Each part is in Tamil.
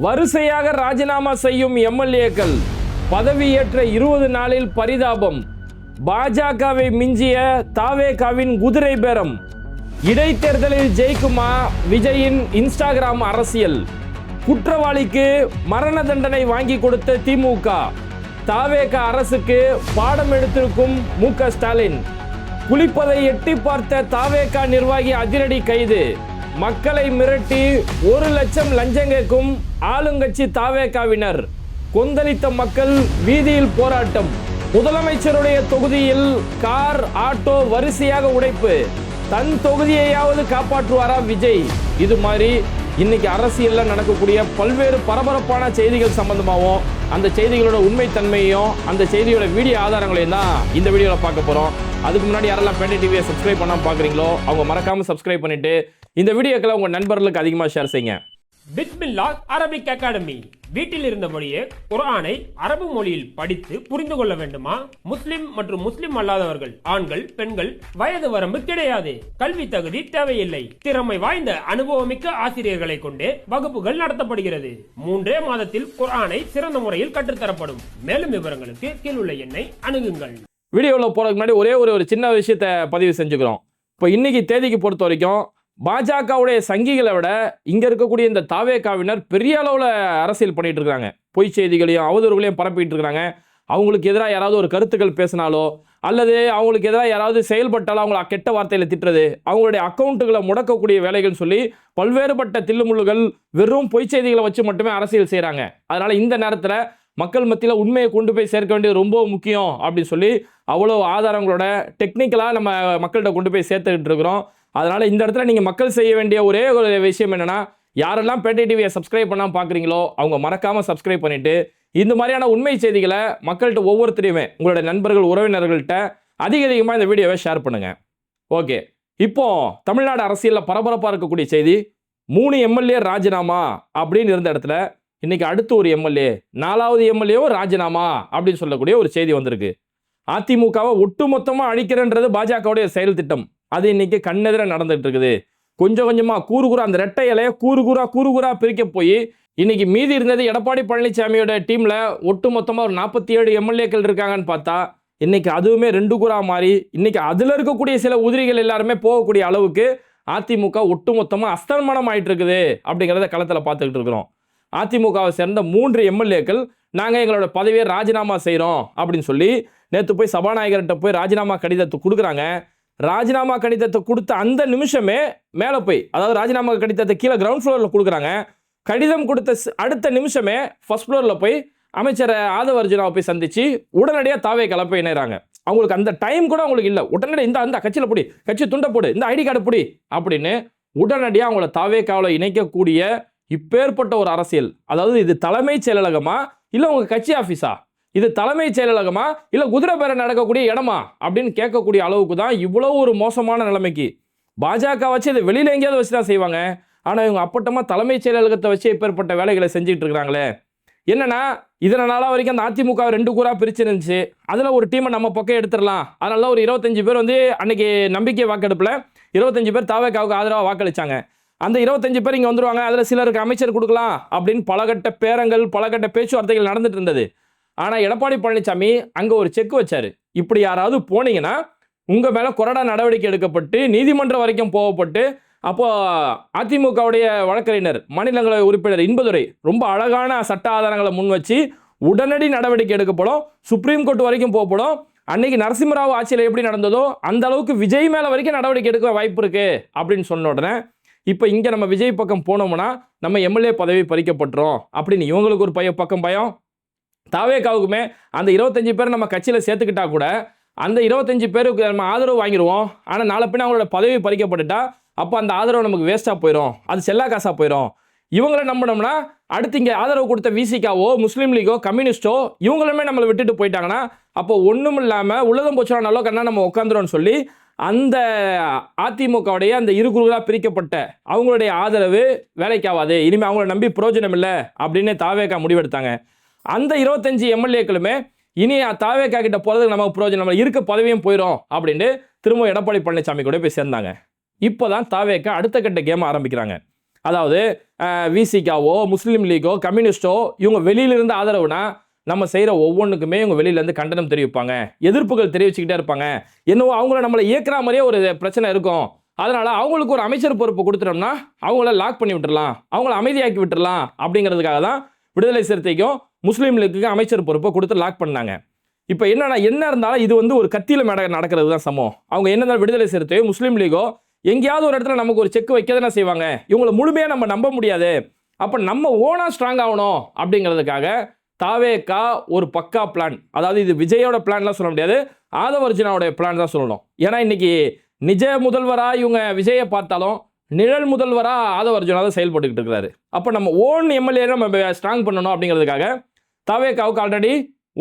வரிசையாக ராஜினாமா செய்யும் எம்எல்ஏக்கள். பதவியேற்ற 20 நாளில் பரிதாபம். பாஜகவை மிஞ்சிய தாவேகாவின் குதிரை பேரம். இடைத்தேர்தலில் ஜெயிக்குமா விஜயின் இன்ஸ்டாகிராம் அரசியல்? குற்றவாளிக்கு மரண தண்டனை வாங்கி கொடுத்த திமுக. தாவேகா அரசுக்கு பாடம் எடுத்திருக்கும் மு.க. ஸ்டாலின். குளிப்பதை எட்டி பார்த்த தாவேகா நிர்வாகி அதிரடி கைது. மக்களை மிரட்டி 1 லட்சம் லஞ்சம் கேட்கும் ஆளுங்கட்சி தாவேகாவினர். கொந்தளித்த மக்கள் வீதியில் போராட்டம். முதலமைச்சருடைய தொகுதியில் கார் ஆட்டோ வரிசையாக உடைப்பு. தன் தொகுதியையாவது காப்பாற்றுவாரா விஜய்? இது மாதிரி இன்னைக்கு அரசியல்ல நடக்கக்கூடிய பல்வேறு பரபரப்பான செய்திகள் சம்பந்தமாகவும் அந்த செய்திகளோட உண்மைத்தன்மையும் அந்த செய்தியோட வீடியோ ஆதாரங்களையும் தான் இந்த வீடியோல பார்க்க போறோம். அதுக்கு முன்னாடி யாரெல்லாம் பேண்டை டிவியை சப்ஸ்கிரைப் பண்ணாம பாக்குறீங்களோ அவங்க மறக்காம சப்ஸ்கிரைப் பண்ணிட்டு இந்த வீடியோக்களை உங்க நண்பர்களுக்கு அதிகமாக ஷேர் செய்யுங்க. பிஸ்மில்லா அரபிக் அகாடமி. வீட்டில் இருந்தபடியே குர்ஆனை அரபு மொழியில் படித்து புரிந்து கொள்ள வேண்டுமா? முஸ்லிம் மற்றும் முஸ்லிம் அல்லாதவர்கள், ஆண்கள், பெண்கள், வயது வரம்பு கிடையாது. கல்வி தகுதி தேவையில்லை. திறமை வாய்ந்த அனுபவமிக்க ஆசிரியர்களை கொண்டே வகுப்புகள் நடத்தப்படுகிறது. 3 மாதத்தில் குர்ஆனை சிறந்த முறையில் கற்றுத்தரப்படும். மேலும் விவரங்களுக்கு கீழுள்ள எண்ணை அணுகுங்கள். வீடியோவில் போறதுக்கு முன்னாடி ஒரு சின்ன விஷயத்தை பதிவு செஞ்சுக்கிறோம். இப்போ இன்னைக்கு தேதிக்கு பொறுத்த வரைக்கும் பாஜகவுடைய சங்கிகளை விட இங்க இருக்கக்கூடிய இந்த தாவேகாவினர் பெரிய அளவில் அரசியல் பண்ணிட்டு இருக்காங்க. பொய் செய்திகளையும் அவதூறுகளையும் பரப்பிட்டு இருக்காங்க. அவங்களுக்கு எதிராக யாராவது ஒரு கருத்துக்கள் பேசினாலோ அல்லது அவங்களுக்கு எதிராக யாராவது செயல்பட்டாலோ அவங்கள கெட்ட வார்த்தையில் திட்டுறது, அவங்களுடைய அக்கௌண்ட்டுகளை முடக்கக்கூடிய வேலைகள் சொல்லி பல்வேறுபட்ட தில்லுமுள்ளுகள் வெறும் பொய் செய்திகளை வச்சு மட்டுமே அரசியல் செய்கிறாங்க. அதனால இந்த நேரத்தில் மக்கள் மத்தியில் உண்மையை கொண்டு போய் சேர்க்க வேண்டியது ரொம்ப முக்கியம் அப்படின்னு சொல்லி அவ்வளோ ஆதாரங்களோட டெக்னிக்கலாக நம்ம மக்கள்கிட்ட கொண்டு போய் சேர்த்துக்கிட்டு இருக்கிறோம். அதனால் இந்த இடத்துல நீங்கள் மக்கள் செய்ய வேண்டிய ஒரே ஒரு விஷயம் என்னென்னா, யாரெல்லாம் பேட்டை டிவியை சப்ஸ்கிரைப் பண்ணாமல் பார்க்குறீங்களோ அவங்க மறக்காமல் சப்ஸ்கிரைப் பண்ணிவிட்டு இந்த மாதிரியான உண்மை செய்திகளை மக்கள்கிட்ட ஒவ்வொருத்தரையுமே உங்களோட நண்பர்கள் உறவினர்கள்ட்ட அதிகமாக இந்த வீடியோவை ஷேர் பண்ணுங்கள். ஓகே, இப்போ தமிழ்நாடு அரசியலில் பரபரப்பாக இருக்கக்கூடிய செய்தி, 3 எம்எல்ஏ ராஜினாமா அப்படின்னு இருந்த இடத்துல இன்னைக்கு அடுத்து ஒரு எம்எல்ஏ, 4வது எம்எல்ஏவும் ராஜினாமா அப்படின்னு சொல்லக்கூடிய ஒரு செய்தி வந்திருக்கு. அதிமுகவை ஒட்டுமொத்தமாக அழிக்கிறன்றது பாஜகவுடைய செயல் திட்டம். அது இன்னைக்கு கண்ணெதிர நடந்துட்டு இருக்குது. கொஞ்சம் கொஞ்சமா கூறுகுறா அந்த ரெட்டை இலையை கூறுகுறா பிரிக்க போய் இன்னைக்கு மீதி இருந்தது எடப்பாடி பழனிசாமியோட டீம்ல ஒட்டுமொத்தமாக ஒரு 47 எம்எல்ஏக்கள் இருக்காங்கன்னு பார்த்தா இன்னைக்கு அதுவுமே 2 கூறா மாறி இன்னைக்கு அதுல இருக்கக்கூடிய சில உதிரிகள் எல்லாருமே போகக்கூடிய அளவுக்கு அதிமுக ஒட்டுமொத்தமாக அஸ்தமனம் ஆயிட்டு இருக்குது அப்படிங்கிறத களத்தில் பார்த்துக்கிட்டு இருக்கிறோம். அதிமுகவை சேர்ந்த 3 எம்எல்ஏக்கள் நாங்கள் எங்களோட பதவியை ராஜினாமா செய்கிறோம் அப்படின்னு சொல்லி நேற்று போய் சபாநாயகர்கிட்ட போய் ராஜினாமா கடிதத்தை கொடுக்குறாங்க. ராஜினாமா கடிதத்தை கொடுத்த அந்த நிமிஷமே மேலே போய், அதாவது ராஜினாமா கடிதத்தை கீழே கிரவுண்ட் ஃப்ளோரில் கொடுக்குறாங்க. கடிதம் கொடுத்த அடுத்த நிமிஷமே ஃபர்ஸ்ட் ஃப்ளோரில் போய் அமைச்சர் ஆதவ அர்ஜுனாவை போய் சந்திச்சு உடனடியாக தாவே கலப்பை இணைறாங்க. அவங்களுக்கு அந்த டைம் கூட அவங்களுக்கு இல்லை. உடனடியாக இந்த கட்சியில் போடி, கட்சி துண்டை போடு, இந்த ஐடி கார்டு போடி அப்படின்னு உடனடியாக அவங்கள தாவே காவலை இணைக்கக்கூடிய இப்பேற்பட்ட ஒரு அரசியல். அதாவது இது தலைமைச் செயலகமா இல்லை உங்கள் கட்சி ஆஃபீஸா? இது தலைமைச் செயலகமா இல்லை குதிரை பேர நடக்கக்கூடிய இடமா அப்படின்னு கேட்கக்கூடிய அளவுக்கு தான் இவ்வளோ ஒரு மோசமான நிலைமைக்கு பாஜக வச்சு இதை வெளியில் எங்கேயாவது வச்சு தான் செய்வாங்க. ஆனால் இவங்க அப்பட்டமாக தலைமைச் செயலகத்தை வச்சு இப்பேற்பட்ட வேலைகளை செஞ்சுட்டு இருக்கிறாங்களே. என்னன்னா இதனால வரைக்கும் அந்த அதிமுக 2 கூறா பிரிச்சு இருந்துச்சு. அதில் ஒரு டீமை நம்ம பக்கம் எடுத்துடலாம். அதனால ஒரு 25 பேர் அன்னைக்கு நம்பிக்கை வாக்கெடுப்பில் 25 பேர் தாவேகாவுக்கு ஆதரவாக வாக்களிச்சாங்க. அந்த 25 பேர் இங்கே வந்துருவாங்க, அதில் சிலருக்கு அமைச்சர் கொடுக்கலாம் அப்படின்னு பலகட்ட பேரங்கள் பலகட்ட பேச்சுவார்த்தைகள் நடந்துட்டு இருந்தது. ஆனால் எடப்பாடி பழனிசாமி அங்கே ஒரு செக் வச்சாரு. இப்படி யாராவது போனீங்கன்னா உங்கள் மேலே கொறடா நடவடிக்கை எடுக்கப்பட்டு நீதிமன்றம் வரைக்கும் போகப்பட்டு, அப்போ அதிமுகவுடைய வழக்கறிஞர் மாநிலங்களவை உறுப்பினர் இன்பதுரை ரொம்ப அழகான சட்ட ஆதாரங்களை முன் வச்சு உடனடி நடவடிக்கை எடுக்கப்படும், சுப்ரீம் கோர்ட் வரைக்கும் போகப்படும். அன்னைக்கு நரசிம்மராவ் ஆட்சியில் எப்படி நடந்ததோ அந்த அளவுக்கு விஜய் மேலே வரைக்கும் நடவடிக்கை எடுக்க வாய்ப்பு இருக்கு அப்படின்னு சொன்ன உடனே இப்போ இங்கே நம்ம விஜய் பக்கம் போனோம்னா நம்ம எம்எல்ஏ பதவி பறிக்கப்பட்டுரும் அப்படின்னு இவங்களுக்கு ஒரு பக்கம் பயம். தாவேகாவுக்குமே அந்த 25 பேர் நம்ம கட்சியில் சேர்த்துக்கிட்டா கூட அந்த 25 பேருக்கு நம்ம ஆதரவு வாங்கிடுவோம். ஆனால் நாளை பின்ன அவங்களோட பதவி பறிக்கப்பட்டுட்டா அப்போ அந்த ஆதரவு நமக்கு வேஸ்ட்டாக போயிடும், அது செல்லா காசாக போயிடும். இவங்களை நம்பினோம்னா அடுத்து இங்கே ஆதரவு கொடுத்த விசிகாவோ முஸ்லீம் லீகோ கம்யூனிஸ்டோ இவங்களுமே நம்மளை விட்டுட்டு போயிட்டாங்கன்னா அப்போ ஒன்றும் இல்லாமல் உள்ளதம் போச்சோம் நல்லோ கண்ணா நம்ம உட்காந்துருவோம்னு சொல்லி அந்த அதிமுகவுடைய அந்த 2 குழுக்களாக பிரிக்கப்பட்ட அவங்களுடைய ஆதரவு வேலைக்காவாது, இனிமேல் அவங்கள நம்பி பிரயோஜனம் இல்லை அப்படின்னு தாவேகா முடிவெடுத்தாங்க. அந்த 25 எம்எல்ஏக்களுமே இனி தாவேகா கிட்ட போகிறதுக்கு நமக்கு பிரயோஜனம் இருக்க பதவியும் போயிடும் அப்படின்னு திரும்ப எடப்பாடி பழனிசாமி கூட போய் சேர்ந்தாங்க. இப்போ தான் தாவேகா அடுத்த கட்ட கேம் ஆரம்பிக்கிறாங்க. அதாவது விசிகாவோ முஸ்லீம் லீகோ கம்யூனிஸ்டோ இவங்க வெளியிலிருந்து ஆதரவுனா நம்ம செய்கிற ஒவ்வொன்றுக்குமே இவங்க வெளியிலேருந்து கண்டனம் தெரிவிப்பாங்க, எதிர்ப்புகள் தெரிவிச்சுக்கிட்டே இருப்பாங்க. என்னவோ அவங்கள நம்மளை இயக்குற மாதிரியே ஒரு பிரச்சனை இருக்கும். அதனால அவங்களுக்கு ஒரு அமைச்சர் பொறுப்பு கொடுத்துட்டோம்னா அவங்கள லாக் பண்ணி விட்டுறலாம், அவங்கள அமைதியாக்கி விட்டுறலாம் அப்படிங்கிறதுக்காக தான் விடுதலை சிறுத்தைக்கும் முஸ்லீம் லீக்குக்கும் அமைச்சர் பொறுப்பை கொடுத்து லாக் பண்ணாங்க. இப்போ என்ன இருந்தாலும் இது வந்து ஒரு கத்தியில் நடக்கிறது தான் சமம். அவங்க என்ன விடுதலை சிறுத்தையோ முஸ்லீம் லீகோ எங்கேயாவது ஒரு இடத்துல நமக்கு ஒரு செக் வைக்க தானே செய்வாங்க. இவங்களை முழுமையாக நம்ம நம்ப முடியாது. அப்போ நம்ம ஓனா ஸ்ட்ராங் ஆகணும் அப்படிங்கிறதுக்காக தாவேகா ஒரு பக்கா பிளான், அதாவது இது விஜயோட பிளான்லாம் சொல்ல முடியாது, ஆதவ அர்ஜுனாவோட பிளான் தான் சொல்லணும். ஏன்னா இன்னைக்கு நிஜ முதல்வராக இவங்க விஜயை பார்த்தாலும் நிழல் முதல்வராக ஆதவ அர்ஜுனா தான் செயல்பட்டுக்கிட்டு இருக்கிறாரு. அப்போ நம்ம ஓன் எம்எல்ஏ நம்ம ஸ்ட்ராங் பண்ணணும் அப்படிங்கிறதுக்காக தாவேகாவுக்கு ஆல்ரெடி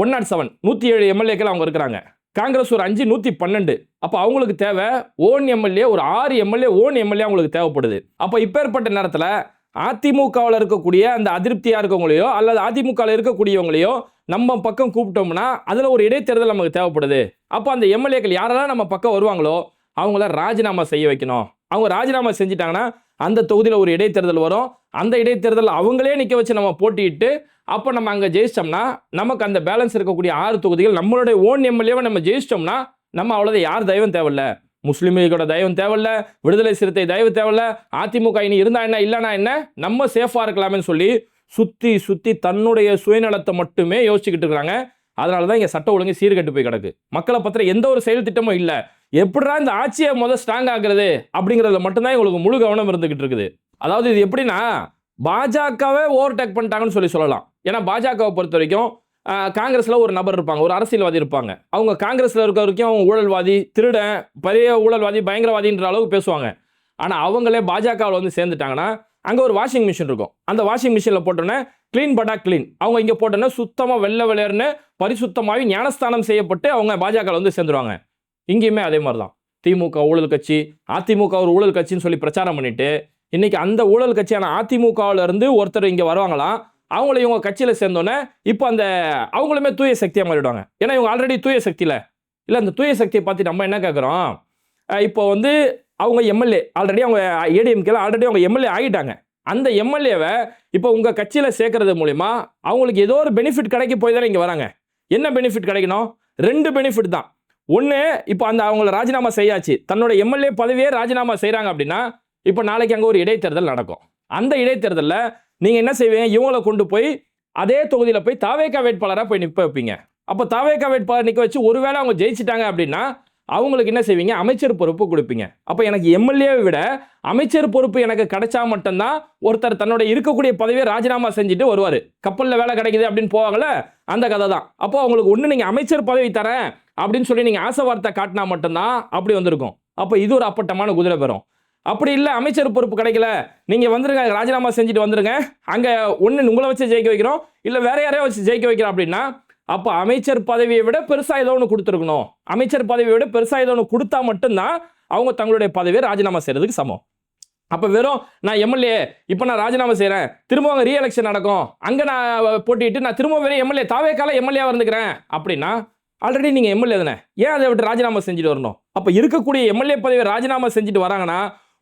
107 107 எம்எல்ஏக்கள் அவங்க இருக்கிறாங்க. காங்கிரஸ் ஒரு 5 112. அப்போ அவங்களுக்கு தேவை ஓன் எம்எல்ஏ ஒரு 6 எம்எல்ஏ ஓன் எம்எல்ஏ அவங்களுக்கு தேவைப்படுது. அப்போ இப்பேற்பட்ட நேரத்தில் அதிமுகவில் இருக்கக்கூடிய அந்த அதிருப்தியாக இருக்கவங்களையோ அல்லது அதிமுகவில் இருக்கக்கூடியவங்களையோ நம்ம பக்கம் கூப்பிட்டோம்னா அதில் ஒரு இடைத்தேர்தல் நமக்கு தேவைப்படுது. அப்போ அந்த எம்எல்ஏக்கள் யாரெல்லாம் நம்ம பக்கம் வருவாங்களோ அவங்கள ராஜினாமா செய்ய வைக்கணும். அவங்க ராஜினாமா செஞ்சிட்டாங்கன்னா அந்த தொகுதியில் ஒரு இடைத்தேர்தல் வரும். அந்த இடைத்தேர்தல் அவங்களே நிற்க வச்சு நம்ம போட்டிட்டு அப்போ நம்ம அங்கே ஜெயிச்சிட்டோம்னா நமக்கு அந்த பேலன்ஸ் இருக்கக்கூடிய 6 தொகுதிகள் நம்மளுடைய ஓன் எம்எல்ஏவை நம்ம ஜெயிச்சிட்டோம்னா நம்ம அவ்வளோதான், யார் தயவும் தேவையில்ல, முஸ்லீம் லீகோட தயவும் தேவையில்ல, விடுதலை சிறுத்தை தயவு தேவையில்ல, அதிமுக இனி இருந்தா என்ன இல்லைனா என்ன, நம்ம சேஃபாக இருக்கலாம்னு சொல்லி சுற்றி தன்னுடைய சுயநலத்தை மட்டுமே யோசிச்சுக்கிட்டு இருக்கிறாங்க. அதனால தான் இங்கே சட்ட ஒழுங்கு சீர்கெட்டு போய் கிடக்கு. மக்களை பற்றின எந்த ஒரு செயல் திட்டமும் இல்லை. எப்படிடா இந்த ஆட்சியை ஸ்ட்ராங் ஆகுறது அப்படிங்கிறதுல மட்டும்தான் உங்களுக்கு முழு கவனம் இருந்துகிட்டு இருக்குது. அதாவது இது எப்படின்னா பாஜகவே ஓவர்டேக் பண்ணிட்டாங்கன்னு சொல்லலாம். ஏன்னா பாஜகவை பொறுத்த வரைக்கும் காங்கிரஸில் ஒரு நபர் இருப்பாங்க, ஒரு அரசியல்வாதி இருப்பாங்க. அவங்க காங்கிரஸில் இருக்க வரைக்கும் அவங்க ஊழல்வாதி, திருடன், பெரிய ஊழல்வாதி, பயங்கரவாதின்ற அளவுக்கு பேசுவாங்க. ஆனால் அவங்களே பாஜகவில் சேர்ந்துட்டாங்கன்னா அங்கே ஒரு வாஷிங் மிஷின் இருக்கும். அந்த வாஷிங் மிஷினில் போட்டோன்னே க்ளீன் பட்டா க்ளீன், அவங்க இங்கே போட்டோன்னே சுத்தமாக வெள்ளை வெள்ளையர்னு பரிசுத்தமாகி ஞானஸ்தானம் செய்யப்பட்டு அவங்க பாஜகவில் சேர்ந்துருவாங்க. இங்கேயுமே அதே மாதிரி தான். திமுக ஊழல் கட்சி, அதிமுக ஒரு ஊழல் கட்சின்னு சொல்லி பிரச்சாரம் பண்ணிட்டு இன்னைக்கு அந்த ஊழல் கட்சியான அதிமுகவில் இருந்து ஒருத்தர் இங்கே வருவாங்களாம். அவங்கள இவங்க கட்சியில் சேர்ந்தோன்னே இப்போ அந்த அவங்களுமே தூய சக்தியாக மாறிடுவாங்க. ஏன்னா இவங்க ஆல்ரெடி தூய சக்தியில் இல்லை. அந்த தூய சக்தியை பார்த்து நம்ம என்ன கேட்குறோம், இப்போ அவங்க எம்எல்ஏ ஆல்ரெடி அவங்க ஏடிஎம்கேல ஆல்ரெடி அவங்க எம்எல்ஏ ஆகிட்டாங்க. அந்த எம்எல்ஏவை இப்போ உங்கள் கட்சியில் சேர்க்கறது மூலிமா அவங்களுக்கு ஏதோ ஒரு பெனிஃபிட் கிடைக்க போய் தானே இங்கே வராங்க. என்ன பெனிஃபிட் கிடைக்கணும்? 2 பெனிஃபிட் தான். ஒன்று, இப்போ அவங்கள ராஜினாமா செய்யாச்சு, தன்னோட எம்எல்ஏ பதவியே ராஜினாமா செய்கிறாங்க அப்படின்னா இப்போ நாளைக்கு அங்கே ஒரு இடைத்தேர்தல் நடக்கும். அந்த இடைத்தேர்தலில் நீங்கள் என்ன செய்வீங்க, இவங்களை கொண்டு போய் அதே தொகுதியில் போய் தாவேகா வேட்பாளராக போய் நிற்க வைப்பீங்க. அப்போ தாவேகா வேட்பாளர் நிற்க வச்சு ஒருவேளை அவங்க ஜெயிச்சிட்டாங்க அப்படின்னா அவங்களுக்கு என்ன செய்வீங்க, அமைச்சர் பொறுப்பு கொடுப்பீங்க. அப்போ எனக்கு எம்எல்ஏவை விட அமைச்சர் பொறுப்பு எனக்கு கிடைச்சா மட்டும்தான் ஒருத்தர் தன்னோட இருக்கக்கூடிய பதவியை ராஜினாமா செஞ்சுட்டு வருவார். கப்பலில் வேலை கிடைக்குது அப்படின்னு போவாங்கல்ல, அந்த கதை தான். அப்போ அவங்களுக்கு ஒன்று நீங்கள் அமைச்சர் பதவி தரேன் அப்படின்னு சொல்லி நீங்கள் ஆசை வார்த்தை காட்டினா மட்டும்தான் அப்படி வந்திருக்கும். அப்போ இது ஒரு அப்பட்டமான குதிரை பெறும். அப்படி இல்லை, அமைச்சர் பொறுப்பு கிடைக்கல, நீங்கள் வந்துருங்க, ராஜினாமா செஞ்சுட்டு வந்துருங்க, அங்கே ஒன்று உங்களை வச்சு ஜெயிக்க வைக்கிறோம் இல்லை வேற யாரையோ வச்சு ஜெயிக்க வைக்கிறோம் அப்படின்னா அப்போ அமைச்சர் பதவியை விட பெருசாக ஏதோ ஒன்று கொடுத்துருக்கணும். அமைச்சர் பதவியை விட பெருசாக ஏதோ ஒன்று கொடுத்தா மட்டும்தான் அவங்க தங்களுடைய பதவியை ராஜினாமா செய்கிறதுக்கு சமம். அப்போ வெறும் நான் எம்எல்ஏ இப்போ நான் ராஜினாமா செய்கிறேன், திரும்ப அவங்க ரீஎலெக்ஷன் நடக்கும், அங்கே நான் போட்டிட்டு நான் திரும்ப வெறும் எம்எல்ஏ தாவேகால எம்எல்ஏ வந்துக்கிறேன் அப்படின்னா ஆல்ரெடி நீங்கள் எம்எல்ஏ தானே, ஏன் அதை விட்டு ராஜினாமா செஞ்சுட்டு வரணும்? அப்போ இருக்கக்கூடிய எம்எல்ஏ பதவியை ராஜினாமா செஞ்சுட்டு வராங்கன்னா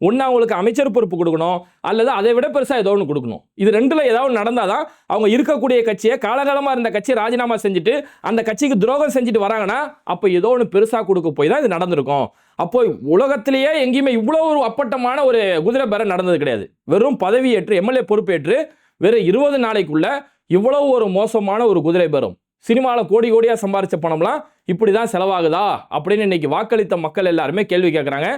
ஒன்று அவங்களுக்கு அமைச்சர் பொறுப்பு கொடுக்கணும் அல்லது அதை விட பெருசாக ஏதோ ஒன்று கொடுக்கணும். இது ரெண்டில் ஏதாவது நடந்தால் தான் அவங்க இருக்கக்கூடிய கட்சியை, காலகாலமாக இருந்த கட்சியை ராஜினாமா செஞ்சுட்டு அந்த கட்சிக்கு துரோகம் செஞ்சுட்டு வராங்கன்னா அப்போ ஏதோ ஒன்று பெருசாக கொடுக்க போய் தான் இது நடந்திருக்கும். அப்போ உலகத்திலேயே எங்கேயுமே இவ்வளோ ஒரு அப்பட்டமான ஒரு குதிரை பேர நடந்தது கிடையாது. வெறும் பதவியேற்று எம்எல்ஏ பொறுப்பேற்று வெறும் 20 நாளைக்குள்ள இவ்வளோ ஒரு மோசமான ஒரு குதிரை பேரும். சினிமாவில் கோடி கோடியாக சம்பாரிச்ச பணம்லாம் இப்படி தான் செலவாகுதா அப்படின்னு இன்னைக்கு வாக்களித்த மக்கள் எல்லாருமே கேள்வி கேட்குறாங்க.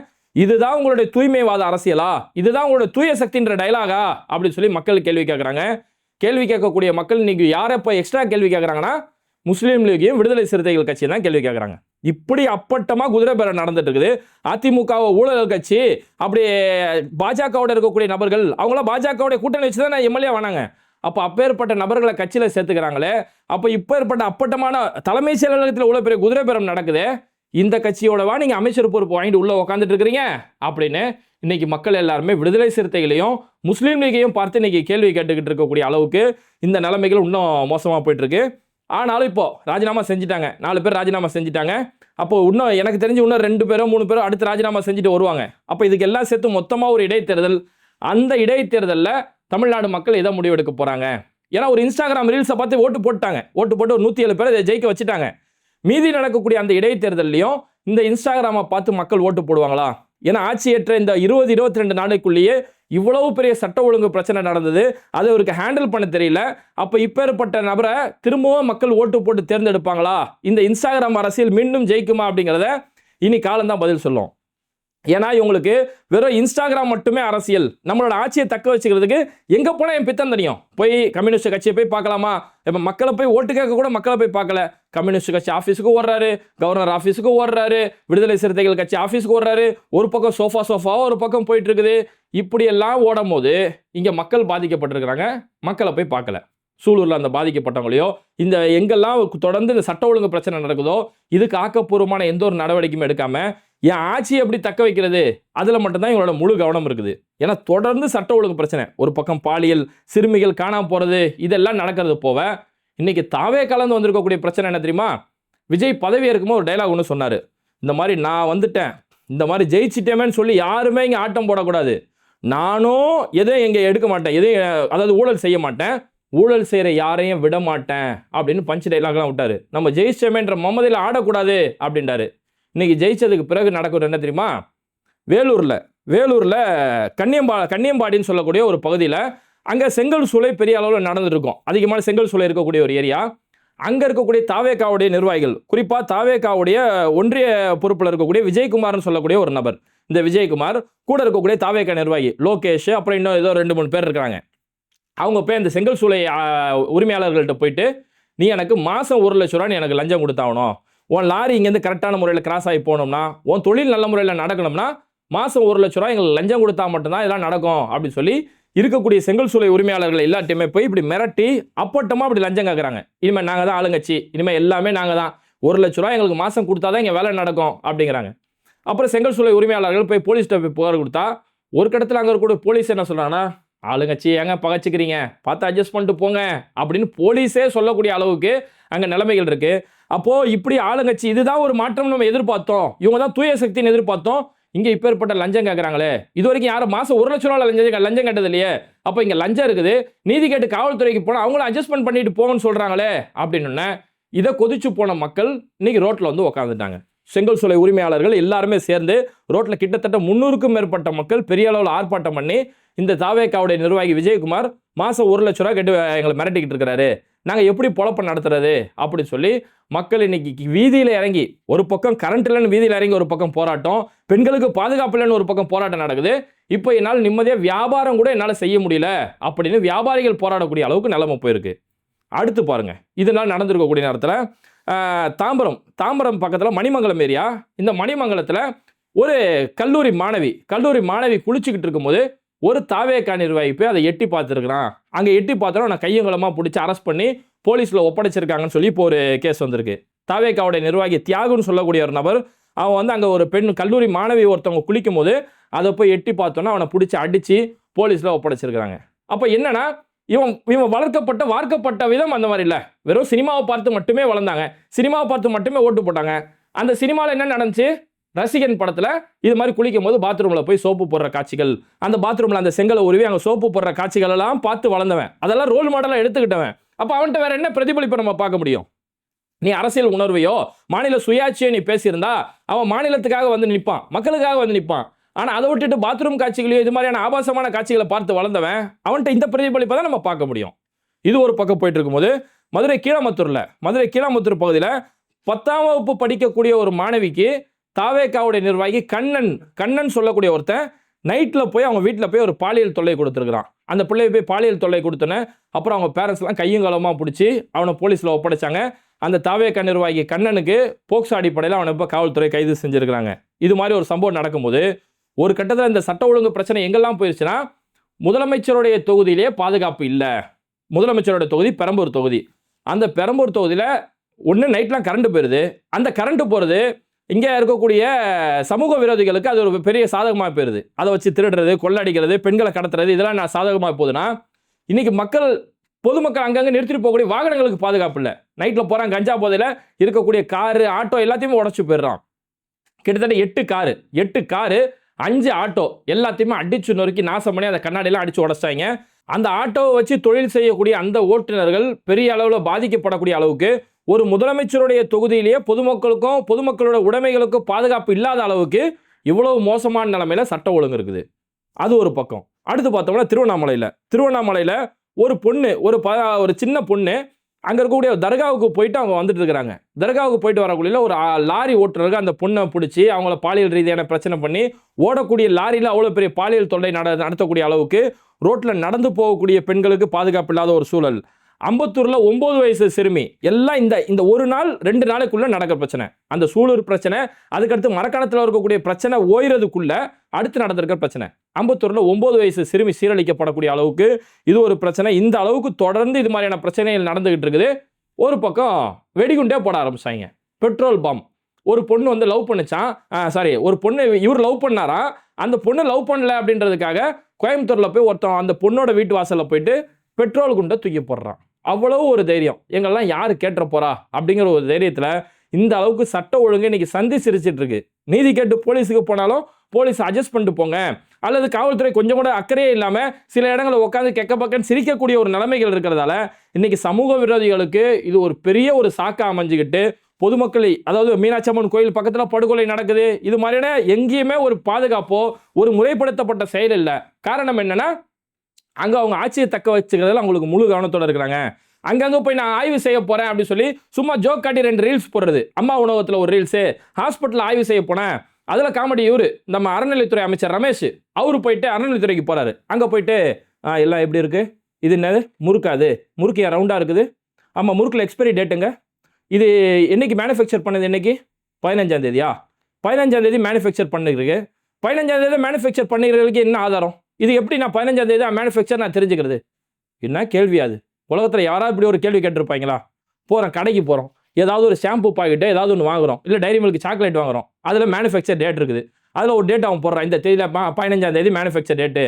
இதுதான் உங்களுடைய தூய்மைவாத அரசியலா, இதுதான் உங்களுடைய தூய சக்தின்ற டைலாகா அப்படின்னு சொல்லி மக்கள் கேள்வி கேட்குறாங்க. கேள்வி கேட்கக்கூடிய மக்கள் இன்னைக்கு யாரை இப்போ எக்ஸ்ட்ரா கேள்வி கேட்குறாங்கன்னா முஸ்லீம் லீகையும் விடுதலை சிறுத்தைகள் கட்சி தான் கேள்வி கேட்குறாங்க. இப்படி அப்பட்டமாக குதிரை பேர நடந்துட்டு இருக்குது. அதிமுக ஊழல் கட்சி, அப்படி பாஜகவோட இருக்கக்கூடிய நபர்கள் அவங்களாம் பாஜகவோட கூட்டணி வச்சு தான் எம்எல்ஏ வானாங்க. அப்போ அப்பேற்பட்ட நபர்களை கட்சியில் சேர்த்துக்கிறாங்களே, அப்போ இப்போ ஏற்பட்ட அப்பட்டமான தலைமை செயலகத்தில் உள்ள பெரிய குதிரை பேரம் நடக்குது. இந்த கட்சியோடவா நீங்கள் அமைச்சர் பொறுப்பு வாங்கிட்டு உள்ளே உட்காந்துட்டு இருக்கிறீங்க அப்படின்னு இன்னைக்கு மக்கள் எல்லாருமே விடுதலை சிறுத்தைகளையும் முஸ்லீம் லீகையும் பார்த்து இன்னைக்கு கேள்வி கேட்டுக்கிட்டு இருக்கக்கூடிய அளவுக்கு இந்த நிலைமைகள் இன்னும் மோசமாக போயிட்டு இருக்கு. ஆனாலும் இப்போ ராஜினாமா செஞ்சுட்டாங்க, 4 பேர் ராஜினாமா செஞ்சுட்டாங்க. அப்போ இன்னும் எனக்கு தெரிஞ்சு இன்னும் 2 பேரோ 3 பேரோ அடுத்து ராஜினாமா செஞ்சுட்டு வருவாங்க. அப்போ இதுக்கு எல்லாம் சேர்த்து மொத்தமாக ஒரு இடைத்தேர்தல் அந்த இடைத்தேர்தலில் தமிழ்நாடு மக்கள் எதை முடிவெடுக்க போகிறாங்க? ஏன்னா ஒரு இன்ஸ்டாகிராம் ரீல்ஸை பார்த்து ஓட்டு போட்டாங்க, ஓட்டு போட்டு ஒரு 107 பேரை ஜெயிக்க வச்சுட்டாங்க. மீதி நடக்கக்கூடிய அந்த இடைத்தேர்தலையும் இந்த இன்ஸ்டாகிராமை பார்த்து மக்கள் ஓட்டு போடுவாங்களா? ஏன்னா ஆட்சியேற்ற இந்த 20-22 நாளுக்குள்ளேயே இவ்வளவு பெரிய சட்ட ஒழுங்கு பிரச்சனை நடந்தது, அதை அவருக்கு ஹேண்டில் பண்ண தெரியல. அப்போ இப்பேற்பட்ட நபரை திரும்பவும் மக்கள் ஓட்டு போட்டு தேர்ந்தெடுப்பாங்களா? இந்த இன்ஸ்டாகிராம் அரசியல் மீண்டும் ஜெயிக்குமா அப்படிங்கிறத இனி காலம்தான் பதில் சொல்லும். ஏன்னா இவங்களுக்கு வெறும் இன்ஸ்டாகிராம் மட்டுமே அரசியல். நம்மளோட ஆட்சியை தக்க வச்சுக்கிறதுக்கு எங்கே போனால் என் பித்தம் தெரியும். போய் கம்யூனிஸ்ட் கட்சியை போய் பார்க்கலாமா? இப்போ மக்களை போய் ஓட்டு கேட்க கூட மக்களை போய் பார்க்கல. கம்யூனிஸ்ட் கட்சி ஆஃபீஸுக்கு ஓடுறாரு, கவர்னர் ஆஃபீஸுக்கு ஓடுறாரு, விடுதலை சிறுத்தைகள் கட்சி ஆஃபீஸுக்கு ஓடுறாரு. ஒரு பக்கம் சோஃபாவோ ஒரு பக்கம் போயிட்டு இருக்குது. இப்படியெல்லாம் ஓடும் போது இங்கே மக்கள் பாதிக்கப்பட்டிருக்கிறாங்க, மக்களை போய் பார்க்கல. சூலூரில் அந்த பாதிக்கப்பட்டவங்களையோ இந்த எங்கெல்லாம் தொடர்ந்து இந்த சட்ட ஒழுங்கு பிரச்சனை நடக்குதோ இதுக்கு ஆக்கப்பூர்வமான எந்த ஒரு நடவடிக்கையும் எடுக்காம என் ஆட்சியை எப்படி தக்க வைக்கிறது அதில் மட்டும்தான் இவங்களோட முழு கவனம் இருக்குது. ஏன்னா தொடர்ந்து சட்ட ஒழுங்கு பிரச்சனை, ஒரு பக்கம் பாலியல், சிறுமிகள் காணாம போகிறது, இதெல்லாம் நடக்கிறது போக இன்னைக்கு தாவே கலந்து வந்திருக்கக்கூடிய பிரச்சனை என்ன தெரியுமா? விஜய் பதவி இருக்கும்போது ஒரு டைலாக் ஒன்று சொன்னார். இந்த மாதிரி நான் வந்துட்டேன், இந்த மாதிரி ஜெயிச்சிட்டேமேன்னு சொல்லி யாருமே இங்கே ஆட்டம் போடக்கூடாது, நானும் எதையும் இங்கே எடுக்க மாட்டேன், எதையும் அதாவது ஊழல் செய்ய மாட்டேன், ஊழல் செய்கிற யாரையும் விட மாட்டேன் அப்படின்னு பஞ்ச் டைலாக்லாம் விட்டாரு. நம்ம ஜெயிச்சேமேன்ற மமதையில் ஆடக்கூடாது அப்படின்றாரு. இன்னைக்கு ஜெயிச்சதுக்கு பிறகு நடக்கிறது என்ன தெரியுமா? வேலூரில் கன்னியம்பாடின்னு சொல்லக்கூடிய ஒரு பகுதியில் அங்கே செங்கல் சூளை பெரிய அளவில் நடந்துட்டு இருக்கும். அதிகமான செங்கல் சூளை இருக்கக்கூடிய ஒரு ஏரியா. அங்கே இருக்கக்கூடிய தாவேகாவுடைய நிர்வாகிகள், குறிப்பாக தாவேகாவுடைய ஒன்றிய பொறுப்பில் இருக்கக்கூடிய விஜயகுமார்னு சொல்லக்கூடிய ஒரு நபர், இந்த விஜயகுமார் கூட இருக்கக்கூடிய தாவேகா நிர்வாகி லோகேஷ், அப்புறம் இன்னும் ஏதோ 2-3 பேர் இருக்கிறாங்க. அவங்க போய் அந்த செங்கல் சூளை உரிமையாளர்கள்ட்ட போயிட்டு, நீ எனக்கு மாதம் 1 லட்ச ரூபா நீ எனக்கு லஞ்சம் கொடுத்தாகணும், உன் லாரி இங்கேருந்து கரெக்டான முறையில் கிராஸ் ஆகி போகணும்னா, உன் தொழில் நல்ல முறையில் நடக்கணும்னா மாதம் 1 லட்ச ரூபா எங்களுக்கு லஞ்சம் கொடுத்தா மட்டும்தான் இதெல்லாம் நடக்கும் அப்படின்னு சொல்லி இருக்கக்கூடிய செங்கல் சூளை உரிமையாளர்கள் எல்லாத்தையுமே போய் இப்படி மிரட்டி அப்பட்டமாக இப்படி லஞ்சம் கேட்குறாங்க. இனிமேல் நாங்கள் தான் ஆளுங்கட்சி, இனிமேல் எல்லாமே நாங்கள் தான், 1 லட்ச ரூபா எங்களுக்கு மாதம் கொடுத்தா தான் இங்கே வேலை நடக்கும் அப்படிங்கிறாங்க. அப்புறம் செங்கல் சூளை உரிமையாளர்கள் போய் போலீஸ்கிட்ட போய் புகார் கொடுத்தா ஒரு கட்டத்தில் அங்கே இருக்கக்கூடிய போலீஸ் என்ன சொல்கிறாங்கன்னா, ஆளுங்கட்சி ஏங்க பகச்சிக்கிறீங்க, பார்த்து அட்ஜஸ்ட் பண்ணிட்டு போங்க அப்படின்னு போலீஸே சொல்லக்கூடிய அளவுக்கு அங்கே நிலைமைகள் இருக்குது. அப்போது இப்படி ஆளுங்கட்சி இதுதான் ஒரு மாற்றம் நம்ம எதிர்பார்த்தோம், இவங்க தான் தூய சக்தின்னு எதிர்பார்த்தோம், இங்கே இப்போ ஏற்பட்ட லஞ்சம் கேட்குறாங்களே, இது வரைக்கும் யாரும் மாதம் 1 லட்ச ரூபா லஞ்சம் கேட்டது இல்லையே, அப்போ இங்கே லஞ்சம் இருக்குது, நீதி கேட்டு காவல்துறைக்கு போனால் அவங்களும் அட்ஜஸ்ட்மெண்ட் பண்ணிட்டு போங்கன்னு சொல்கிறாங்களே அப்படின்னு இதை கொதிச்சு போன மக்கள் இன்னைக்கு ரோட்டில் வந்து உட்காந்துட்டாங்க. செங்கல் சூளை உரிமையாளர்கள் எல்லாருமே சேர்ந்து ரோட்டில் கிட்டத்தட்ட 300க்கும் மேற்பட்ட மக்கள் பெரிய அளவில் ஆர்ப்பாட்டம் பண்ணி இந்த தாவேகாவுடைய நிர்வாகி விஜயகுமார் மாதம் 1 லட்ச ரூபா கேட்டு எங்களை மிரட்டிக்கிட்டு இருக்கிறாரு, நாங்கள் எப்படி பொழப்ப நடத்துறது அப்படின்னு சொல்லி மக்கள் இன்னைக்கு வீதியில் இறங்கி, ஒரு பக்கம் கரண்ட் இல்லைன்னு வீதியில் இறங்கி ஒரு பக்கம் போராட்டம், பெண்களுக்கு பாதுகாப்பு இல்லைன்னு ஒரு பக்கம் போராட்டம் நடக்குது. இப்போ என்னால் நிம்மதியாக வியாபாரம் கூட என்னால் செய்ய முடியல அப்படின்னு வியாபாரிகள் போராடக்கூடிய அளவுக்கு நிலைமை போயிருக்கு. அடுத்து பாருங்க, இதனால் நடந்திருக்கக்கூடிய நேரத்தில் தாம்பரம் பக்கத்தில் மணிமங்கலம் ஏரியா, இந்த மணிமங்கலத்தில் ஒரு கல்லூரி மாணவி குளிச்சுக்கிட்டு இருக்கும்போது ஒரு தாவேகா நிர்வாகி போய் அதை எட்டி பார்த்துருக்கிறான். அங்கே எட்டி பார்த்தோன்னா நான் கையங்கலமாக பிடிச்சி அரெஸ்ட் பண்ணி போலீஸில் ஒப்படைச்சிருக்காங்கன்னு சொல்லி இப்போ ஒரு கேஸ் வந்திருக்கு. தாவேகாவுடைய நிர்வாகி தியாகுன்னு சொல்லக்கூடிய ஒரு நபர், அவன் வந்து அங்கே ஒரு கல்லூரி மாணவி ஒருத்தவங்க குளிக்கும் போது அதை போய் எட்டி பார்த்தோன்னா அவனை பிடிச்சி அடித்து போலீஸில் ஒப்படைச்சிருக்கிறாங்க. அப்போ என்னன்னா இவன் வார்க்கப்பட்ட விதம் அந்த மாதிரி இல்லை, வெறும் சினிமாவை பார்த்து மட்டுமே வளர்ந்தாங்க, சினிமாவை பார்த்து மட்டுமே ஓட்டு போட்டாங்க. அந்த சினிமாவில் என்ன நடந்துச்சு? ரசிகன் படத்தில் இது மாதிரி குளிக்கும் போது பாத்ரூமில் போய் சோப்பு போடுற காட்சிகள், அந்த பாத்ரூமில் அந்த செங்கலை உருவி அங்கே சோப்பு போடுற காட்சிகள் எல்லாம் பார்த்து வளர்ந்தவன், அதெல்லாம் ரோல் மாடலாக எடுத்துக்கிட்டவன். அப்போ அவன்கிட்ட வேற என்ன பிரதிபலிப்பை நம்ம பார்க்க முடியும்? நீ அரசியல் உணர்வையோ மாநில சுயாட்சியோ நீ பேசியிருந்தா அவன் மாநிலத்துக்காக வந்து நிற்பான், மக்களுக்காக வந்து நிற்பான். ஆனால் அதை விட்டுட்டு பாத்ரூம் காட்சிகளையோ இது மாதிரியான ஆபாசமான காட்சிகளை பார்த்து வளர்ந்தவன், அவன்கிட்ட இந்த பிரதிபலிப்பை தான் நம்ம பார்க்க முடியும். இது ஒரு பக்கம் போயிட்டு இருக்கும்போது மதுரை கீழாமுத்தூர் பகுதியில் 10ஆம் வகுப்பு படிக்கக்கூடிய ஒரு மாணவிக்கு தாவேகாவுடைய நிர்வாகி கண்ணன் சொல்லக்கூடிய ஒருத்தன் நைட்டில் போய் அவங்க வீட்டில் போய் ஒரு பாலியல் தொல்லை கொடுத்துருக்குறான். அந்த பிள்ளையை போய் பாலியல் தொல்லை கொடுத்தோன்னே அப்புறம் அவங்க பேரண்ட்ஸ்லாம் கையங்காலமாக பிடிச்சி அவனை போலீஸில் ஒப்படைச்சாங்க. அந்த தாவேகா நிர்வாகி கண்ணனுக்கு போக்சோ அடிப்படையில் அவனை இப்போ காவல்துறை கைது செஞ்சுருக்கிறாங்க. இது மாதிரி ஒரு சம்பவம் நடக்கும்போது ஒரு கட்டத்தில் இந்த சட்ட ஒழுங்கு பிரச்சனை எங்கெல்லாம் போயிடுச்சுன்னா, முதலமைச்சருடைய தொகுதியிலே பாதுகாப்பு இல்லை. முதலமைச்சருடைய தொகுதி பெரம்பூர் தொகுதி. அந்த பெரம்பூர் தொகுதியில் ஒன்று நைட்லாம் கரண்ட் போயிடுது. அந்த கரண்ட் போகிறது இங்கே இருக்கக்கூடிய சமூக விரோதிகளுக்கு அது ஒரு பெரிய சாதகமாக போயிடுது. அதை வச்சு திருடுறது, கொள்ளடிக்கிறது, பெண்களை கடத்துறது, இதெல்லாம் நான் சாதகமாக போகுதுன்னா, இன்றைக்கி பொதுமக்கள் அங்கங்கே நிறுத்திட்டு போகக்கூடிய வாகனங்களுக்கு பாதுகாப்பு இல்லை. நைட்டில் போகிறான், கஞ்சா போதையில் இருக்கக்கூடிய காரு, ஆட்டோ எல்லாத்தையுமே உடச்சி போயிடுறான். கிட்டத்தட்ட 8 காரு 5 ஆட்டோ எல்லாத்தையுமே அடிச்சு நொறுக்கி நாசம் பண்ணி அந்த கண்ணாடியெல்லாம் அடிச்சு உடச்சிட்டாங்க. அந்த ஆட்டோவை வச்சு தொழில் செய்யக்கூடிய அந்த ஓட்டுநர்கள் பெரிய அளவில் பாதிக்கப்படக்கூடிய அளவுக்கு ஒரு முதலமைச்சருடைய தொகுதியிலேயே பொதுமக்களுக்கும் பொதுமக்களோட உடைமைகளுக்கும் பாதுகாப்பு இல்லாத அளவுக்கு இவ்வளவு மோசமான நிலைமையில சட்ட ஒழுங்கு இருக்குது. அது ஒரு பக்கம். அடுத்து பார்த்தோம்னா திருவண்ணாமலையில் ஒரு பொண்ணு ஒரு சின்ன பொண்ணு அங்கே இருக்கக்கூடிய தர்காவுக்கு போயிட்டு அவங்க வந்துட்டு இருக்கிறாங்க. தர்காவுக்கு போயிட்டு வரக்கூடிய ஒரு லாரி ஓட்டுநருக்கு அந்த பொண்ணை பிடிச்சி அவங்கள பாலியல் ரீதியான பிரச்சனை பண்ணி ஓடக்கூடிய லாரியில் அவ்வளோ பெரிய பாலியல் தொல்லை நடத்தக்கூடிய அளவுக்கு ரோட்டில் நடந்து போகக்கூடிய பெண்களுக்கு பாதுகாப்பு இல்லாத ஒரு சூழல். அம்பத்தூரில் 9 வயசு சிறுமி எல்லாம் இந்த ஒரு நாள் 2 நாளைக்குள்ள நடக்கிற பிரச்சனை, அந்த சூலூர் பிரச்சனை, அதுக்கடுத்து மரக்காணத்தில் இருக்கக்கூடிய பிரச்சனை ஓய்றதுக்குள்ள அடுத்து நடந்திருக்கிற பிரச்சனை. அம்பத்தூரில் 9 வயசு சிறுமி சீரழிக்கப்படக்கூடிய அளவுக்கு இது ஒரு பிரச்சனை. இந்த அளவுக்கு தொடர்ந்து இது மாதிரியான பிரச்சனைகள் நடந்துகிட்டு இருக்குது. ஒரு பக்கம் வெடிகுண்டே போட ஆரம்பிச்சாங்க, பெட்ரோல் பாம். ஒரு பொண்ணு வந்து லவ் பண்ணிச்சான், ஒரு பொண்ணு இவர் லவ் பண்ணாரா, அந்த பொண்ணு லவ் பண்ணல அப்படின்றதுக்காக கோயம்புத்தூரில் போய் ஒருத்தன் அந்த பொண்ணோட வீட்டு வாசலில் போயிட்டு பெட்ரோல் குண்டை தூக்கி போடுறான். அவ்வளவு ஒரு தைரியம், எங்கெல்லாம் யாரு கேட்ட போறா அப்படிங்கிற ஒரு தைரியத்தில் இந்த அளவுக்கு சட்ட ஒழுங்கு இன்னைக்கு சந்தி சிரிச்சிட்டு இருக்கு. நீதி கேட்டு போலீஸுக்கு போனாலும் போலீஸ் அட்ஜஸ்ட் பண்ணிட்டு போங்க, அல்லது காவல்துறை கொஞ்சம் கூட அக்கறையே இல்லாமல் சில இடங்களில் உட்காந்து கெக்க பக்கன்னு சிரிக்கக்கூடிய ஒரு நிலைமைகள் இருக்கிறதால இன்னைக்கு சமூக விரோதிகளுக்கு இது ஒரு பெரிய ஒரு சாக்கா அமைஞ்சுக்கிட்டு பொதுமக்களை, அதாவது மீனாட்சி அம்மன் கோயில் பக்கத்தில் படுகொலை நடக்குது, இது மாதிரியான எங்கேயுமே ஒரு பாதுகாப்போ ஒரு முறைப்படுத்தப்பட்ட செயல் இல்லை. காரணம் என்னன்னா அங்கே அவங்க ஆட்சியை தக்க வச்சுக்கிறதுல அவங்களுக்கு முழு கவனத்தோடு இருக்கிறாங்க. அங்கங்கே போய் நான் ஆய்வு செய்ய போகிறேன் அப்படின்னு சொல்லி சும்மா ஜோக் காட்டி 2 ரீல்ஸ் போடுறது. அம்மா உணவகத்தில் ஒரு ரீல்ஸு, ஹாஸ்பிட்டலில் ஆய்வு செய்ய போனேன், அதில் காமெடி இவர் நம்ம அறநிலைத்துறை அமைச்சர் ரமேஷ் அவர் போயிட்டு அறநிலைத்துறைக்கு போகிறாரு. அங்கே போயிட்டு எல்லாம் எப்படி இருக்குது, இது என்னது முறுக்காது, முறுக்கு ரவுண்டாக இருக்குது, ஆமாம் முறுக்கில் எக்ஸ்பைரி டேட்டுங்க, இது என்னைக்கு மேனுஃபேக்சர் பண்ணது, என்னைக்கு 15ஆம் தேதியா, 15ஆம் தேதி மேனுஃபேக்சர் பண்ணிருக்கு, 15ஆம் தேதி மேனுஃபேக்சர் பண்ணிக்கிறதுக்கு என்ன ஆதாரம், இது எப்படி நான் 15ஆம் தேதி மேனுஃபேக்சர் நான் தெரிஞ்சுக்கிறது? என்ன கேள்வியாது? உலகத்தில் யாராவது இப்படி ஒரு கேள்வி கேட்டிருப்பாங்களா? போகிறோம் கடைக்கு போகிறோம், ஏதாவது ஒரு ஷாம்பு பாக்கெட்டு ஏதாவது ஒன்று வாங்குறோம், இல்லை டைரி மில்க் சாக்லேட் வாங்குறோம், அதில் மேனுஃபேக்சர் டேட் இருக்குது, அதில் ஒரு டேட் அவன் போடுறான், இந்த தேதியில் 15ஆம் தேதி மேனுஃபேக்சர் டேட்டு,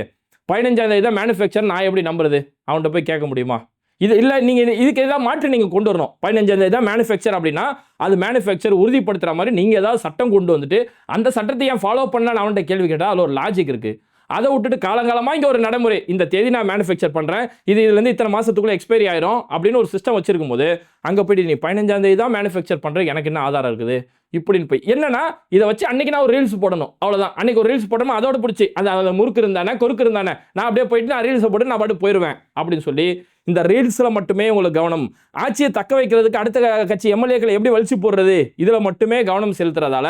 15ஆம் தேதி தான் மேனுஃபேக்சர், நான் எப்படி நம்புறது? அவன்கிட்ட போய் கேட்க முடியுமா? இது இல்லை, நீங்கள் இதுக்கு ஏதாவது மாற்று நீங்கள் கொண்டு வரணும். 15ஆம் தேதி தான் மேனுஃபேக்சர் அப்படின்னா அது மேனுஃபேக்சர் உறுதிப்படுத்துகிற மாதிரி நீங்கள் ஏதாவது சட்டம் கொண்டு வந்துட்டு அந்த சட்டத்தை ஏன் ஃபாலோ பண்ணலான்னு அவன்கிட்ட கேள்வி கேட்டால் அதில் ஒரு லாஜிக் இருக்குது. அதை விட்டுட்டு காலங்காலமாக இங்கே ஒரு நடைமுறை, இந்த தேதி நான் மேனுஃபேக்சர் பண்ணுறேன், இதுலேருந்து இத்தனை மாதத்துக்குள்ளே எக்ஸ்பைரி ஆயிரும் அப்படின்னு ஒரு சிஸ்டம் வச்சிருக்கும் போது அங்கே போய்ட்டு நீ 15ஆம் தேதி தான் மேனுஃபேக்சர் பண்ணுறேன், எனக்கு என்ன ஆதாரம் இருக்குது இப்படின்னு போய் என்னன்னா இதை வச்சு அன்னைக்கு நான் ஒரு ரீல்ஸ் போடணும், அவ்வளோதான். அன்னைக்கு ஒரு ரீல்ஸ் போடணும், அதோட பிடிச்சி அந்த முறுக்கு இருந்தானே கொறுக்கு இருந்தானே நான் அப்படியே போயிட்டு நான் ரீல்ஸை போட்டு நான் பாட்டு போயிடுவேன் அப்படின்னு சொல்லி இந்த ரீல்ஸில் மட்டுமே உங்களுக்கு கவனம், ஆட்சியை தக்க வைக்கிறதுக்கு அடுத்த கட்சி எம்எல்ஏக்களை எப்படி வலிச்சு போடுறது இதில் மட்டுமே கவனம் செலுத்துறதால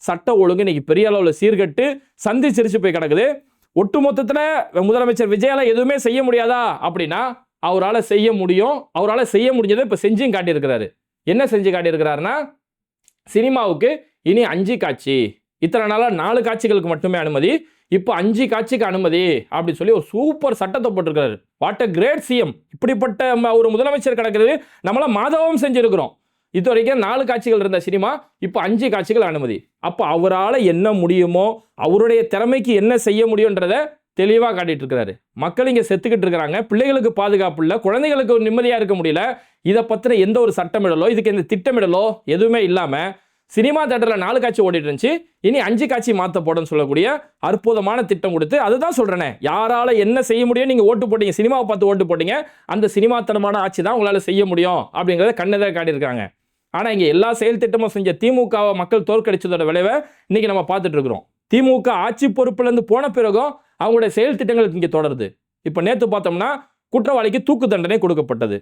சட்ட ஒழுங்கு இன்னைக்கு பெரிய அளவில் சீர்கட்டு சந்தி சிரிச்சு போய் கிடக்குது. ஒட்டுமொத்தத்தில் முதலமைச்சர் விஜயால எதுவுமே செய்ய முடியாதா அப்படின்னா அவரால் செய்ய முடியும். அவரால் செய்ய முடிஞ்சதை இப்போ செஞ்சும் காட்டியிருக்கிறாரு. என்ன செஞ்சு காட்டியிருக்கிறாருன்னா சினிமாவுக்கு இனி 5 காட்சி, இத்தனை நாளாக 4 காட்சிகளுக்கு மட்டுமே அனுமதி, இப்போ 5 காட்சிக்கு அனுமதி அப்படின்னு சொல்லி ஒரு சூப்பர் சட்டத்தை போட்டிருக்கிறாரு. What a great CM! இப்படிப்பட்ட ஒரு முதலமைச்சர் கிடக்கிறது நம்மளாம் மாதவம் செஞ்சிருக்கிறோம். இது வரைக்கும் 4 காட்சிகள் இருந்த சினிமா இப்போ 5 காட்சிகள் அனுமதி. அப்போ அவரால் என்ன முடியுமோ அவருடைய திறமைக்கு என்ன செய்ய முடியுன்றதை தெளிவாக காட்டிட்டு இருக்கிறாரு. மக்கள் இங்கே செத்துக்கிட்டு இருக்கிறாங்க, பிள்ளைகளுக்கு பாதுகாப்பு இல்லை, குழந்தைகளுக்கு நிம்மதியாக இருக்க முடியல. இதை பற்றின எந்த ஒரு சட்டமிடலோ இதுக்கு எந்த திட்டமிடலோ எதுவுமே இல்லாமல் சினிமா தேட்டரில் 4 காட்சி ஓடிட்டு இருந்துச்சு, இனி 5 காட்சி மாற்ற போடன்னு சொல்லக்கூடிய அற்புதமான திட்டம் கொடுத்து, அதுதான் சொல்கிறேனே, யாரால் என்ன செய்ய முடியும், நீங்கள் ஓட்டு போட்டீங்க, சினிமாவை பார்த்து ஓட்டு போட்டீங்க, அந்த சினிமாத்தனமான ஆட்சி தான் உங்களால் செய்ய முடியும் அப்படிங்கிறத கண்ணதாக காட்டியிருக்காங்க. ஆனால் இங்கே எல்லா செயல் திட்டமும் செஞ்ச திமுகவை மக்கள் தோற்கடிச்சதோட விளைவை இன்னைக்கு நம்ம பார்த்துட்டு இருக்கிறோம். திமுக ஆட்சி பொறுப்புலேருந்து போன பிறகும் அவங்களுடைய செயல் திட்டங்கள் இங்கே தொடருது. இப்போ நேற்று பார்த்தோம்னா குற்றவாளிக்கு தூக்கு தண்டனை கொடுக்கப்பட்டது.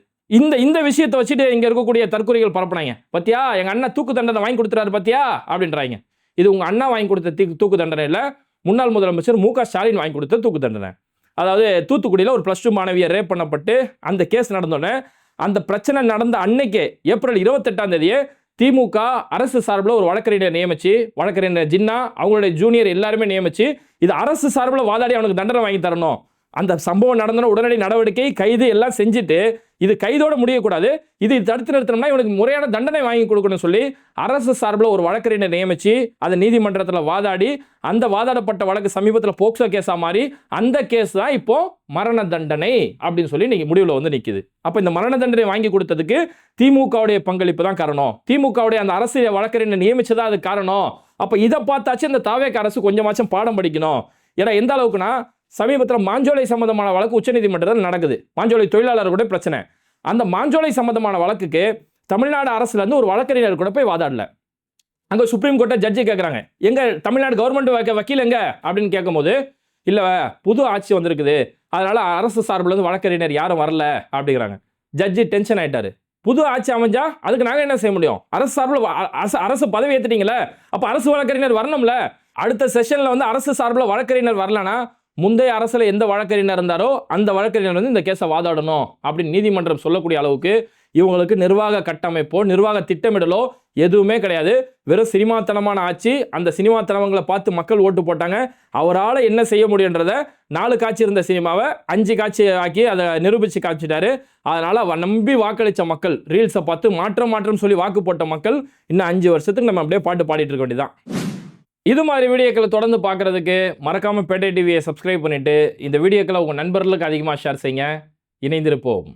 இந்த விஷயத்தை வச்சுட்டு இங்கே இருக்கக்கூடிய தற்கொலைகள் பரப்புனாங்க. பத்தியா எங்கள் அண்ணா தூக்கு தண்டனை வாங்கி கொடுத்துறாரு பத்தியா அப்படின்றாங்க. இது உங்கள் அண்ணா வாங்கி கொடுத்த தூக்கு தண்டனை இல்லை, முன்னாள் முதலமைச்சர் மு க ஸ்டாலின் வாங்கி கொடுத்த தூக்கு தண்டனை. அதாவது தூத்துக்குடியில் ஒரு +2 மாணவியை ரேப் பண்ணப்பட்டு அந்த கேஸ் நடந்தோடனே அந்த பிரச்சனை நடந்த அன்னைக்கே ஏப்ரல் 28ஆம் தேதியே திமுக அரசு சார்பில் ஒரு வழக்கறிஞர் நியமிச்சு, வழக்கறிஞர் ஜின்னா அவங்களுடைய ஜூனியர் எல்லாருமே நியமிச்சு இது அரசு சார்பில் வாதாடி அவனுக்கு தண்டனை வாங்கி தரணும், அந்த சம்பவம் நடந்தன உடனடி நடவடிக்கை கைது எல்லாம் செஞ்சுட்டு இது கைதோட முடியக்கூடாது, இது தடுத்து நிறுத்தணும்னா இவனுக்கு முறையான தண்டனை வாங்கி கொடுக்கணும்னு சொல்லி அரசு சார்பில் ஒரு வழக்கறிஞர் நியமிச்சு அதை நீதிமன்றத்தில் வாதாடி அந்த வாதாடப்பட்ட வழக்கு சமீபத்தில் போக்சோ கேஸாக மாறி அந்த கேஸ் தான் இப்போ மரண தண்டனை அப்படின்னு சொல்லி இன்னைக்கு முடிவில் வந்து நிற்குது. அப்போ இந்த மரண தண்டனை வாங்கி கொடுத்ததுக்கு திமுகவுடைய பங்களிப்பு தான் காரணம், திமுகவுடைய அந்த அரசு வழக்கறிஞர் நியமிச்சதா அது காரணம் அப்போ இதை பார்த்தாச்சு இந்த தாவேக அரசு கொஞ்சமாச்சும் பாடம் படிக்கணும். ஏன்னா எந்த அளவுக்குன்னா சமீபத்தில் மாஞ்சோலை சம்பந்தமான வழக்கு உச்சநீதிமன்றத்தில் நடக்குது. மாஞ்சோலை தொழிலாளர் கூட பிரச்சனை. அந்த மாஞ்சோலை சம்பந்தமான வழக்குக்கு தமிழ்நாடு அரசுலேருந்து ஒரு வழக்கறிஞர் கூட போய் வாதாடல. அங்கே சுப்ரீம் கோர்ட்டை ஜட்ஜி கேட்குறாங்க, எங்க தமிழ்நாடு கவர்மெண்ட் வக்கீல் எங்க அப்படின்னு கேட்கும்போது, இல்லை புது ஆட்சி வந்திருக்குது, அதனால அரசு சார்பில் வழக்கறிஞர் யாரும் வரல அப்படிங்கிறாங்க. ஜட்ஜி டென்ஷன் ஆயிட்டாரு. புது ஆட்சி அமைஞ்சா அதுக்கு நாங்கள் என்ன செய்ய முடியும்? அரசு சார்பில் அரசு பதவி ஏற்றுட்டீங்களே, அப்போ அரசு வழக்கறிஞர் வரணும்ல. அடுத்த செஷனில் அரசு சார்பில் வழக்கறிஞர் வரலன்னா முந்தைய அரசில் எந்த வழக்கறிஞர் இருந்தாரோ அந்த வழக்கறிஞர் இந்த கேஸை வாதாடணும் அப்படின்னு நீதிமன்றம் சொல்லக்கூடிய அளவுக்கு இவங்களுக்கு நிர்வாக கட்டமைப்போ நிர்வாக திட்டமிடலோ எதுவுமே கிடையாது. வெறும் சினிமாத்தனமான ஆட்சி. அந்த சினிமாத்தனங்களை பார்த்து மக்கள் ஓட்டு போட்டாங்க. அவரால் என்ன செய்ய முடியுன்றதை 4 காட்சி இருந்த சினிமாவை 5 காட்சி ஆக்கி அதை நிரூபித்து காமிச்சிட்டாரு. அதனால் நம்பி வாக்களித்த மக்கள், ரீல்ஸை பார்த்து மாற்றம் சொல்லி வாக்கு போட்ட மக்கள் இன்னும் 5 வருஷத்துக்கு நம்ம அப்படியே பாட்டு பாடிட்டு இருக்க வேண்டியதான். இது மாதிரி வீடியோக்களை தொடர்ந்து பார்க்குறதுக்கு மறக்காமல் பேட்டை டிவியை சப்ஸ்கிரைப் பண்ணிவிட்டு இந்த வீடியோக்களை உங்கள் நண்பர்களுக்கு அதிகமாக ஷேர் செய்யுங்க. இணைந்திருப்போம்.